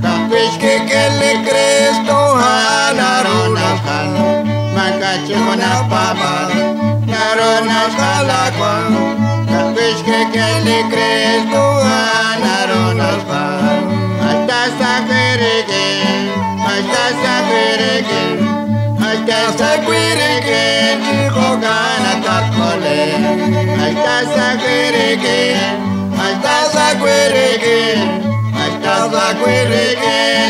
Kapis que le Cristo halarunas kan makachi mona pabal narunas halakwan kapis que le Cristo halarunas kan hasta saquiregen chico gana takole hasta saquiregen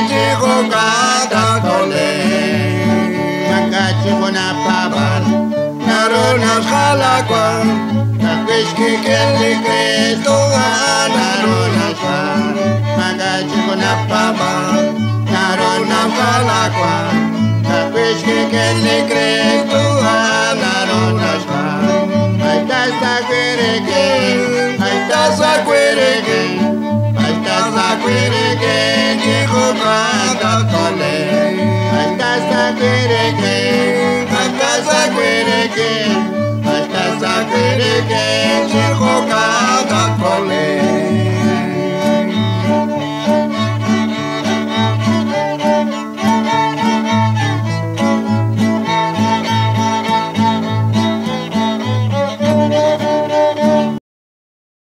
chico gana takole makachi mona pabal narunas halakwan kapis que le Cristo halarunas kan makachi mona pabal narunas halakwan kapis que le Cristo halarunas kan hasta saquiregen chico gana takole hasta saquiregen chico gana